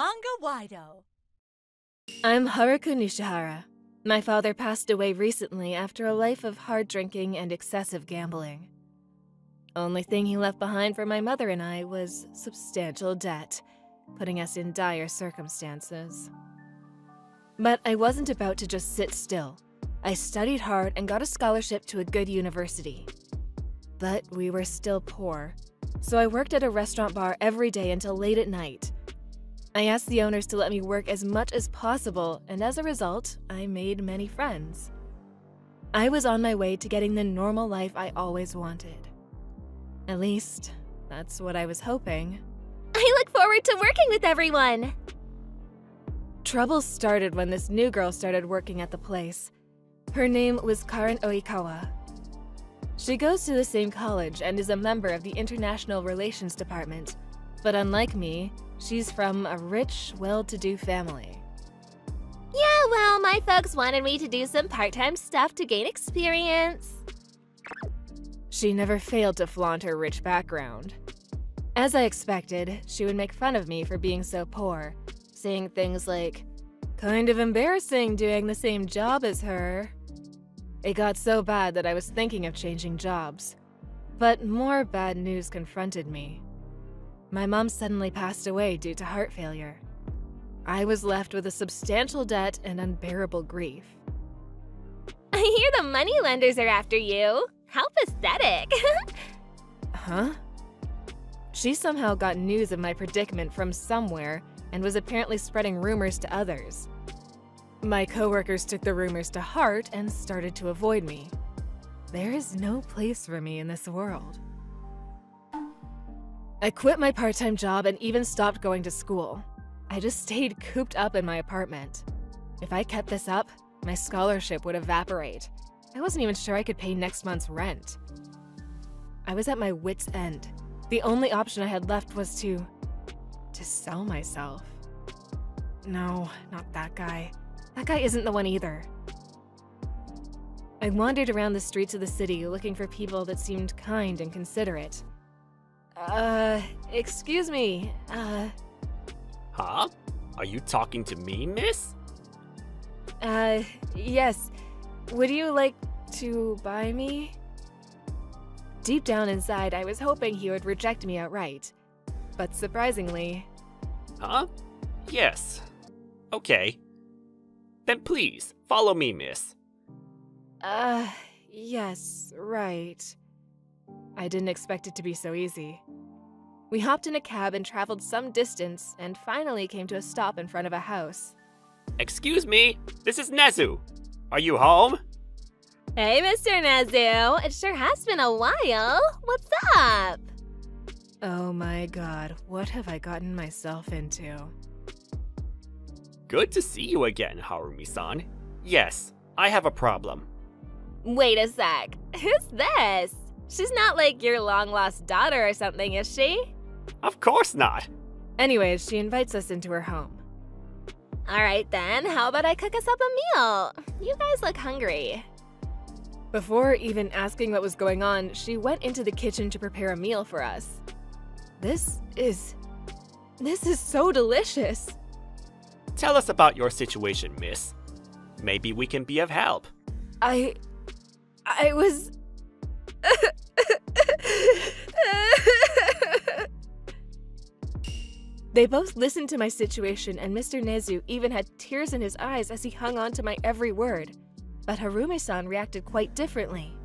Manga-Waido. I'm Haruko Nishihara. My father passed away recently after a life of hard drinking and excessive gambling. Only thing he left behind for my mother and I was substantial debt, putting us in dire circumstances. But I wasn't about to just sit still. I studied hard and got a scholarship to a good university. But we were still poor, so I worked at a restaurant bar every day until late at night. I asked the owners to let me work as much as possible, and as a result, I made many friends. I was on my way to getting the normal life I always wanted. At least, that's what I was hoping. I look forward to working with everyone! Trouble started when this new girl started working at the place. Her name was Karen Oikawa. She goes to the same college and is a member of the International Relations Department, but unlike me, she's from a rich, well-to-do family. Yeah, well, my folks wanted me to do some part-time stuff to gain experience. She never failed to flaunt her rich background. As I expected, she would make fun of me for being so poor, saying things like, "Kind of embarrassing doing the same job as her." It got so bad that I was thinking of changing jobs. But more bad news confronted me. My mom suddenly passed away due to heart failure. I was left with a substantial debt and unbearable grief. I hear the moneylenders are after you. How pathetic. Huh? She somehow got news of my predicament from somewhere and was apparently spreading rumors to others. My coworkers took the rumors to heart and started to avoid me. There is no place for me in this world. I quit my part-time job and even stopped going to school. I just stayed cooped up in my apartment. If I kept this up, my scholarship would evaporate. I wasn't even sure I could pay next month's rent. I was at my wit's end. The only option I had left was to sell myself. No, not that guy. That guy isn't the one either. I wandered around the streets of the city looking for people that seemed kind and considerate. Excuse me, Huh? Are you talking to me, miss? Yes. Would you like to buy me? Deep down inside, I was hoping he would reject me outright. But surprisingly... Huh? Yes. Okay. Then please, follow me, miss. Yes, right. I didn't expect it to be so easy. We hopped in a cab and traveled some distance and finally came to a stop in front of a house. Excuse me, this is Nezu. Are you home? Hey, Mr. Nezu. It sure has been a while. What's up? Oh my god, what have I gotten myself into? Good to see you again, Harumi-san. Yes, I have a problem. Wait a sec. Who's this? She's not like your long-lost daughter or something, is she? Of course not. Anyways, she invites us into her home. Alright then, how about I cook us up a meal? You guys look hungry. Before even asking what was going on, she went into the kitchen to prepare a meal for us. This is so delicious. Tell us about your situation, miss. Maybe we can be of help. I was... They both listened to my situation, and Mr. Nezu even had tears in his eyes as he hung on to my every word. But Harumi-san reacted quite differently.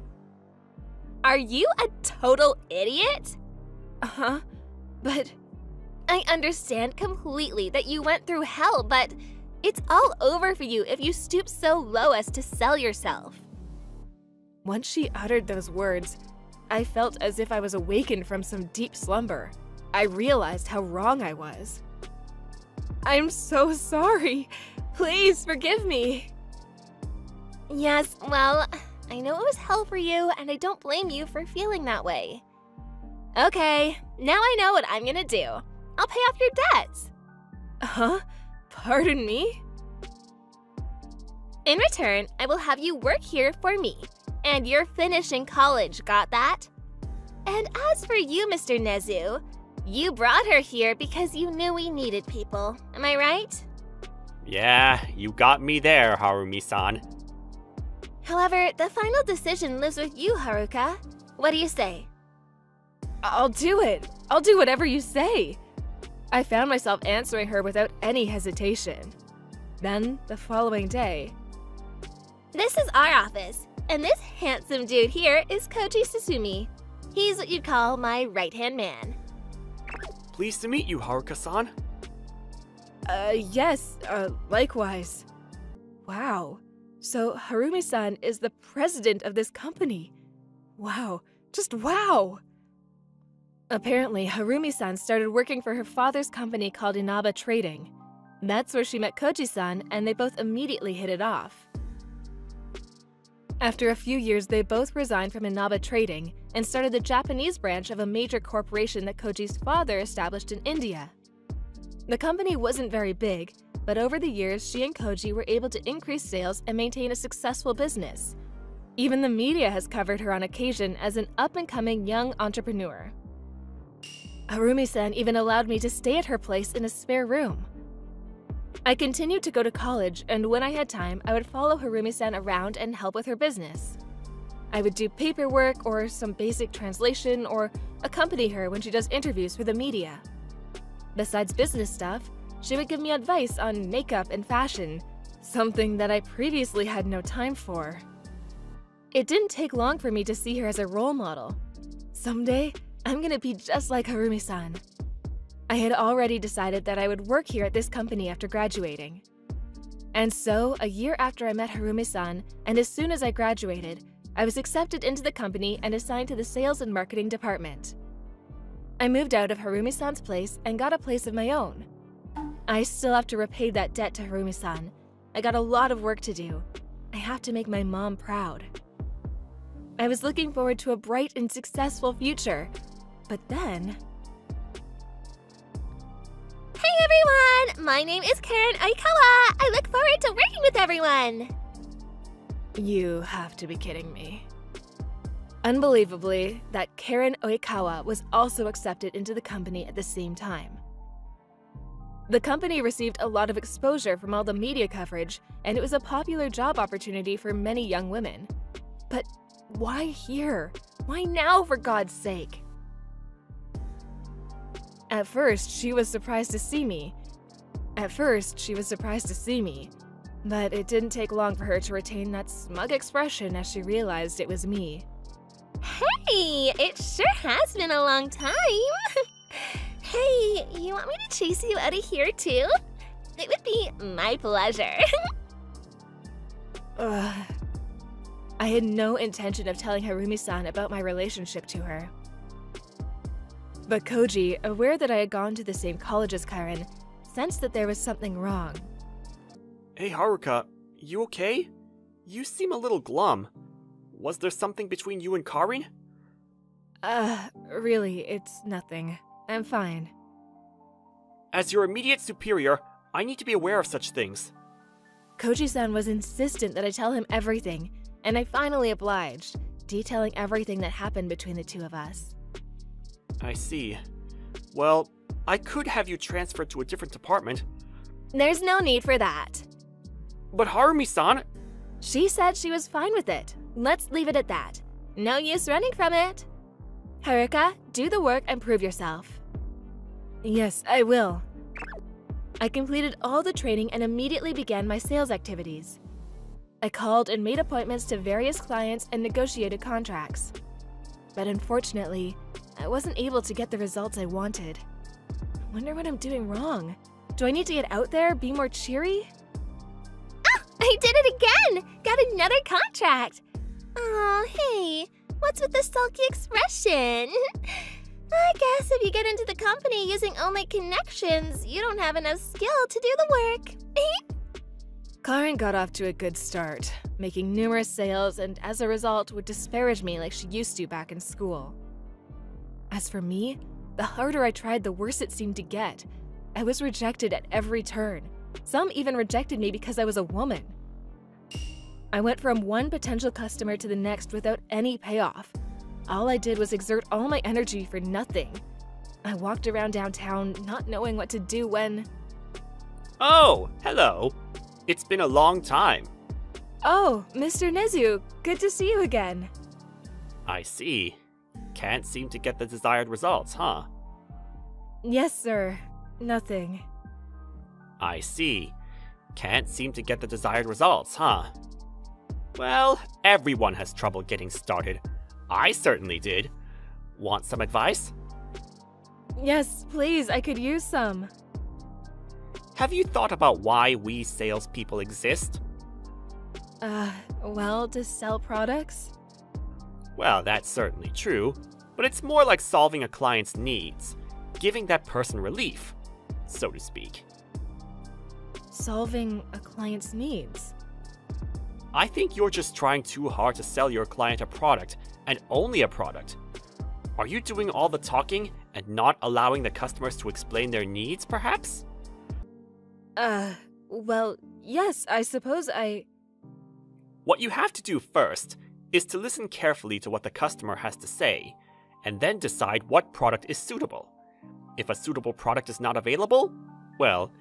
Are you a total idiot? Uh-huh, but... I understand completely that you went through hell, but it's all over for you if you stoop so low as to sell yourself. Once she uttered those words, I felt as if I was awakened from some deep slumber. I realized how wrong I was. I'm so sorry. Please forgive me. Yes, well, I know it was hell for you, and I don't blame you for feeling that way. Okay, now I know what I'm gonna do. I'll pay off your debts. Huh? Pardon me? In return, I will have you work here for me. And you're finishing college, got that? And as for you, Mr. Nezu, You brought her here because you knew we needed people. Am I right? Yeah, you got me there, Harumi-san. However, the final decision lives with you, Haruka. What do you say? I'll do it. I'll do whatever you say. I found myself answering her without any hesitation. Then, the following day... This is our office, and this handsome dude here is Koji Susumi. He's what you'd call my right-hand man. Pleased to meet you, Haruka-san. Yes, likewise. Wow. So Harumi-san is the president of this company. Wow, just wow! Apparently, Harumi-san started working for her father's company called Inaba Trading. That's where she met Koji-san, and they both immediately hit it off. After a few years, they both resigned from Inaba Trading and started the Japanese branch of a major corporation that Koji's father established in India. The company wasn't very big, but over the years, she and Koji were able to increase sales and maintain a successful business. Even the media has covered her on occasion as an up-and-coming young entrepreneur. Harumi-san even allowed me to stay at her place in a spare room. I continued to go to college, and when I had time, I would follow Harumi-san around and help with her business. I would do paperwork or some basic translation or accompany her when she does interviews for the media. Besides business stuff, she would give me advice on makeup and fashion, something that I previously had no time for. It didn't take long for me to see her as a role model. Someday, I'm gonna be just like Harumi-san. I had already decided that I would work here at this company after graduating. And so, a year after I met Harumi-san, and as soon as I graduated, I was accepted into the company and assigned to the sales and marketing department. I moved out of Harumi-san's place and got a place of my own. I still have to repay that debt to Harumi-san. I got a lot of work to do. I have to make my mom proud. I was looking forward to a bright and successful future, but then... Hey everyone! My name is Karen Oikawa! I look forward to working with everyone! You have to be kidding me. Unbelievably, that Karen Oikawa was also accepted into the company at the same time. The company received a lot of exposure from all the media coverage, and it was a popular job opportunity for many young women. But why here? Why now, for God's sake? At first, she was surprised to see me. But it didn't take long for her to retain that smug expression as she realized it was me. Hey, it sure has been a long time. Hey, you want me to chase you out of here too? It would be my pleasure. I had no intention of telling Harumi-san about my relationship to her. But Koji, aware that I had gone to the same college as Karen, sensed that there was something wrong. Hey Haruka, you okay? You seem a little glum. Was there something between you and Karin? Really, it's nothing. I'm fine. As your immediate superior, I need to be aware of such things. Koji-san was insistent that I tell him everything, and I finally obliged, detailing everything that happened between the two of us. I see. Well, I could have you transferred to a different department. There's no need for that. But Harumi-san... She said she was fine with it. Let's leave it at that. No use running from it. Haruka, do the work and prove yourself. Yes, I will. I completed all the training and immediately began my sales activities. I called and made appointments to various clients and negotiated contracts. But unfortunately, I wasn't able to get the results I wanted. I wonder what I'm doing wrong. Do I need to get out there, be more cheery? Ah, I did it again! Got another contract! Oh, hey, what's with the sulky expression? I guess if you get into the company using only connections, you don't have enough skill to do the work. Karen got off to a good start, making numerous sales, and as a result would disparage me like she used to back in school. As for me, the harder I tried, the worse it seemed to get. I was rejected at every turn. Some even rejected me because I was a woman. I went from one potential customer to the next without any payoff. All I did was exert all my energy for nothing. I walked around downtown not knowing what to do when… Oh, hello. It's been a long time. Oh, Mr. Nezu, good to see you again. I see. Can't seem to get the desired results, huh? Yes, sir. Nothing. I see. Can't seem to get the desired results, huh? Well, everyone has trouble getting started. I certainly did. Want some advice? Yes, please, I could use some. Have you thought about why we salespeople exist? Well, to sell products? Well, that's certainly true, but it's more like solving a client's needs, giving that person relief, so to speak. Solving a client's needs? I think you're just trying too hard to sell your client a product, and only a product. Are you doing all the talking and not allowing the customers to explain their needs, perhaps? Well, yes, I suppose What you have to do first is to listen carefully to what the customer has to say, and then decide what product is suitable. If a suitable product is not available, well,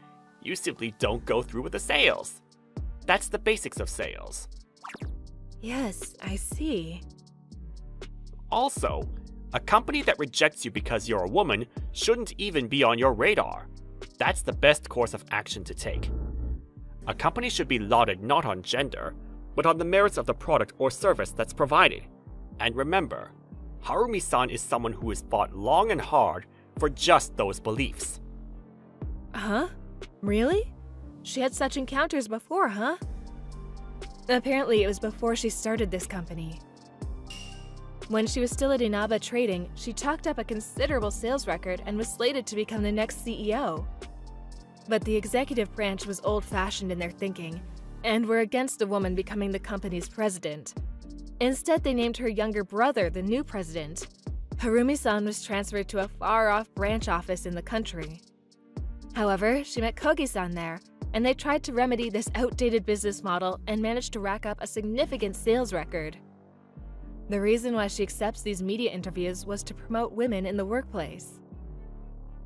you simply don't go through with the sales. That's the basics of sales. Yes, I see. Also, a company that rejects you because you're a woman shouldn't even be on your radar. That's the best course of action to take. A company should be lauded not on gender, but on the merits of the product or service that's provided. And remember, Harumi-san is someone who has fought long and hard for just those beliefs. Huh? Really? She had such encounters before, huh? Apparently it was before she started this company. When she was still at Inaba Trading, she chalked up a considerable sales record and was slated to become the next CEO. But the executive branch was old-fashioned in their thinking, and were against a woman becoming the company's president. Instead, they named her younger brother the new president. Harumi-san was transferred to a far-off branch office in the country. However, she met Kogi-san there, and they tried to remedy this outdated business model and managed to rack up a significant sales record. The reason why she accepts these media interviews was to promote women in the workplace.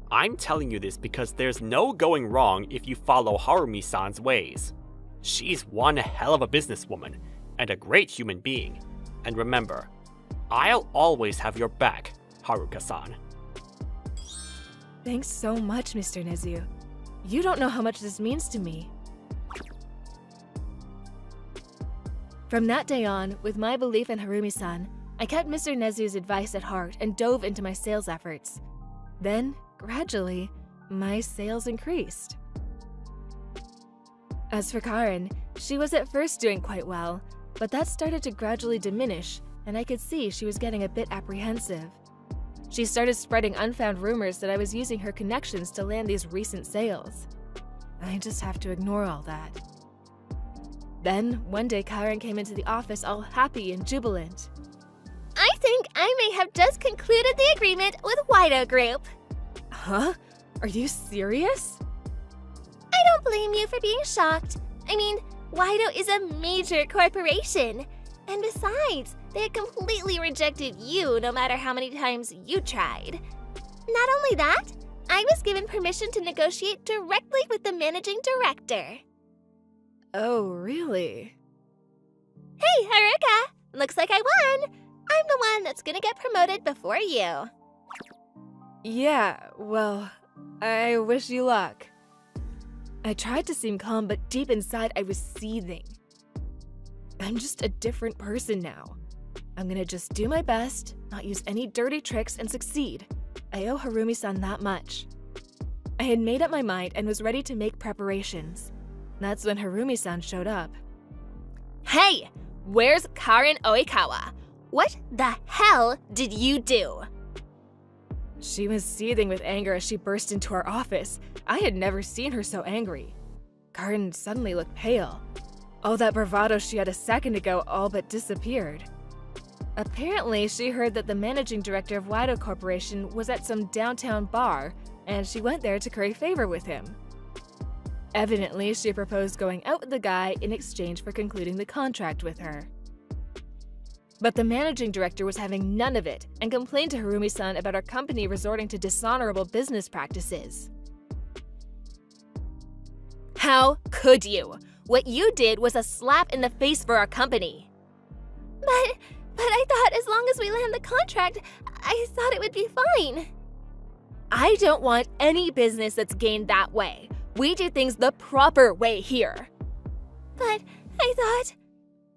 I'm telling you this because there's no going wrong if you follow Harumi-san's ways. She's one hell of a businesswoman and a great human being. And remember, I'll always have your back, Haruka-san. Thanks so much, Mr. Nezu. You don't know how much this means to me. From that day on, with my belief in Harumi-san, I kept Mr. Nezu's advice at heart and dove into my sales efforts. Then, gradually, my sales increased. As for Karen, she was at first doing quite well, but that started to gradually diminish, and I could see she was getting a bit apprehensive. She started spreading unfound rumors that I was using her connections to land these recent sales. I just have to ignore all that. Then, one day Karen came into the office all happy and jubilant. I think I may have just concluded the agreement with Waido Group. Huh? Are you serious? I don't blame you for being shocked. I mean, Waido is a major corporation. And besides, they had completely rejected you no matter how many times you tried. Not only that, I was given permission to negotiate directly with the managing director. Oh, really? Hey, Haruka! Looks like I won! I'm the one that's gonna get promoted before you. Yeah, well, I wish you luck. I tried to seem calm, but deep inside I was seething. I'm just a different person now. I'm gonna just do my best, not use any dirty tricks, and succeed. I owe Harumi-san that much. I had made up my mind and was ready to make preparations. That's when Harumi-san showed up. Hey! Where's Karen Oikawa? What the hell did you do? She was seething with anger as she burst into our office. I had never seen her so angry. Karen suddenly looked pale. All that bravado she had a second ago all but disappeared. Apparently, she heard that the managing director of Waido Corporation was at some downtown bar, and she went there to curry favor with him. Evidently, she proposed going out with the guy in exchange for concluding the contract with her. But the managing director was having none of it and complained to Harumi-san about our company resorting to dishonorable business practices. How could you? What you did was a slap in the face for our company. But I thought as long as we land the contract, I thought it would be fine. I don't want any business that's gained that way. We do things the proper way here. But I thought…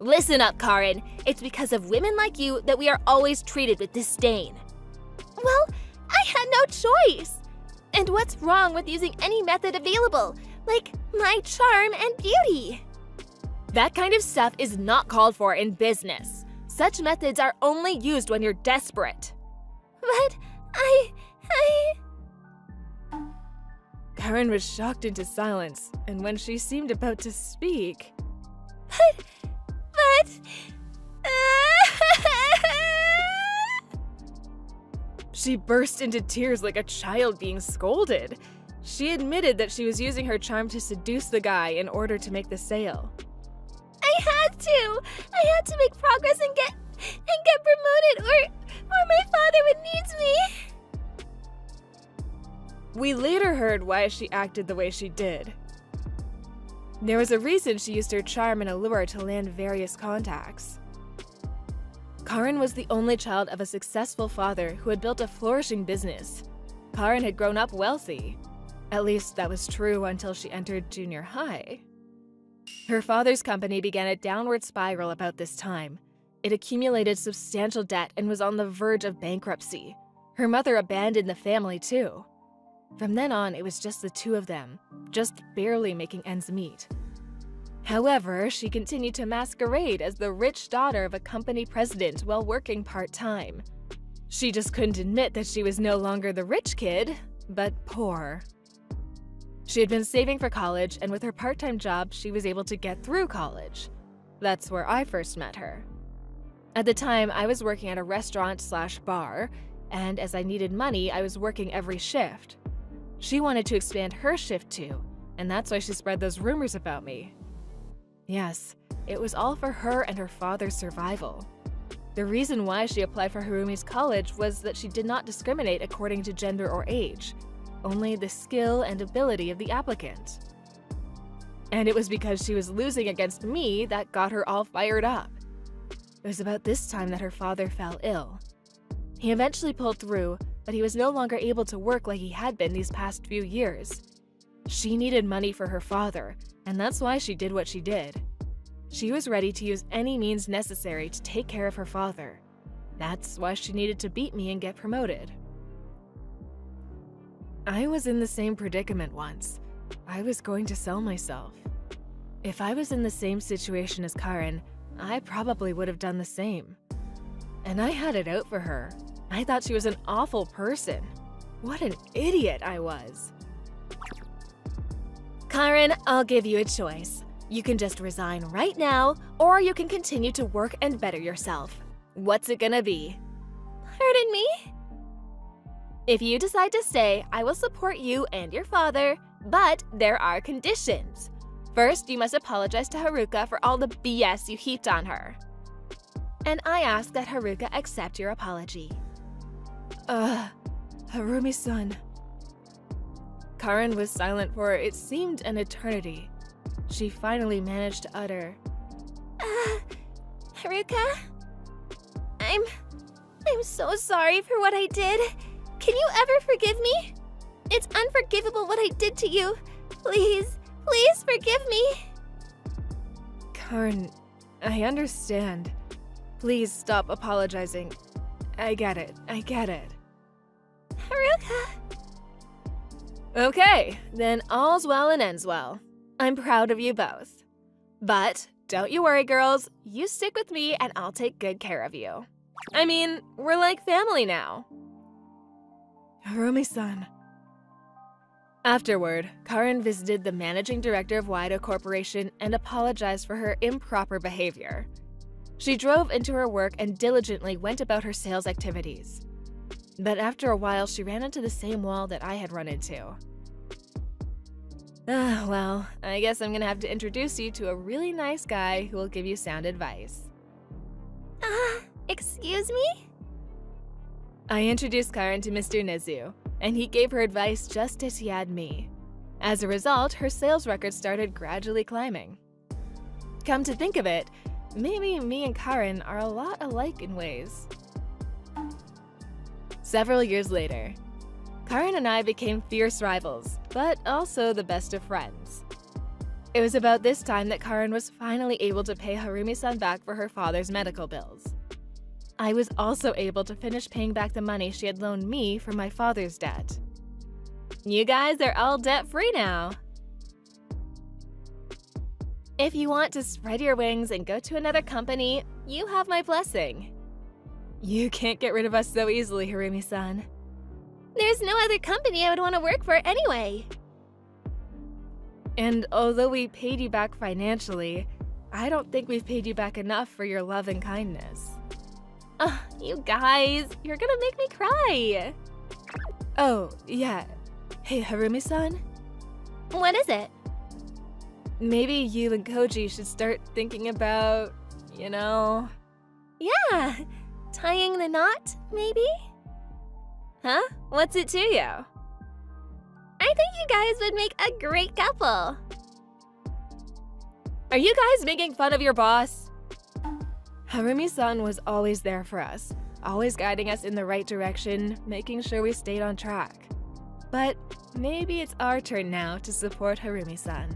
Listen up, Karen. It's because of women like you that we are always treated with disdain. Well, I had no choice. And what's wrong with using any method available, like my charm and beauty? That kind of stuff is not called for in business. Such methods are only used when you're desperate. But Karen was shocked into silence, and when she seemed about to speak… But… She burst into tears like a child being scolded. She admitted that she was using her charm to seduce the guy in order to make the sale. I had to make progress and get promoted, or my father would need me. We later heard why she acted the way she did. There was a reason she used her charm and allure to land various contacts. Karen was the only child of a successful father who had built a flourishing business. Karen had grown up wealthy. At least that was true until she entered junior high. Her father's company began a downward spiral about this time. It accumulated substantial debt and was on the verge of bankruptcy. Her mother abandoned the family too. From then on, it was just the two of them, just barely making ends meet. However, she continued to masquerade as the rich daughter of a company president while working part-time. She just couldn't admit that she was no longer the rich kid, but poor. She had been saving for college, and with her part-time job, she was able to get through college. That's where I first met her. At the time, I was working at a restaurant/bar, and as I needed money, I was working every shift. She wanted to expand her shift too, and that's why she spread those rumors about me. Yes, it was all for her and her father's survival. The reason why she applied for Harumi's college was that she did not discriminate according to gender or age, only the skill and ability of the applicant. And it was because she was losing against me that got her all fired up. It was about this time that her father fell ill. He eventually pulled through, but he was no longer able to work like he had been these past few years. She needed money for her father, and that's why she did what she did. She was ready to use any means necessary to take care of her father. That's why she needed to beat me and get promoted. I was in the same predicament once. I was going to sell myself. If I was in the same situation as Karen, I probably would have done the same. And I had it out for her. I thought she was an awful person. What an idiot I was. Karen, I'll give you a choice. You can just resign right now, or you can continue to work and better yourself. What's it gonna be? Pardon me? If you decide to stay, I will support you and your father, but there are conditions. First, you must apologize to Haruka for all the BS you heaped on her. And I ask that Haruka accept your apology. Harumi-san. Karen was silent for, it seemed, an eternity. She finally managed to utter, Haruka? I'm so sorry for what I did. Can you ever forgive me? It's unforgivable what I did to you. Please, please forgive me. Karen, I understand. Please stop apologizing. I get it. Haruka. Okay, then all's well and ends well. I'm proud of you both. But don't you worry, girls. You stick with me and I'll take good care of you. I mean, we're like family now. Harumi-san. Afterward, Karen visited the managing director of Waido Corporation and apologized for her improper behavior. She drove into her work and diligently went about her sales activities. But after a while, she ran into the same wall that I had run into. Well, I guess I'm gonna have to introduce you to a really nice guy who will give you sound advice. Excuse me? I introduced Karen to Mr. Nizu, and he gave her advice just as he had me. As a result, her sales record started gradually climbing. Come to think of it, maybe me and Karen are a lot alike in ways. Several years later, Karen and I became fierce rivals, but also the best of friends. It was about this time that Karen was finally able to pay Harumi-san back for her father's medical bills. I was also able to finish paying back the money she had loaned me for my father's debt. You guys are all debt-free now. If you want to spread your wings and go to another company, you have my blessing. You can't get rid of us so easily, Harumi-san. There's no other company I would want to work for anyway. And although we paid you back financially, I don't think we've paid you back enough for your love and kindness. Ugh, you guys, you're gonna make me cry. Oh, yeah. Hey, Harumi-san? What is it? Maybe you and Koji should start thinking about, you know... Yeah, tying the knot, maybe? Huh? What's it to you? I think you guys would make a great couple. Are you guys making fun of your boss? Harumi-san was always there for us, always guiding us in the right direction, making sure we stayed on track. But maybe it's our turn now to support Harumi-san.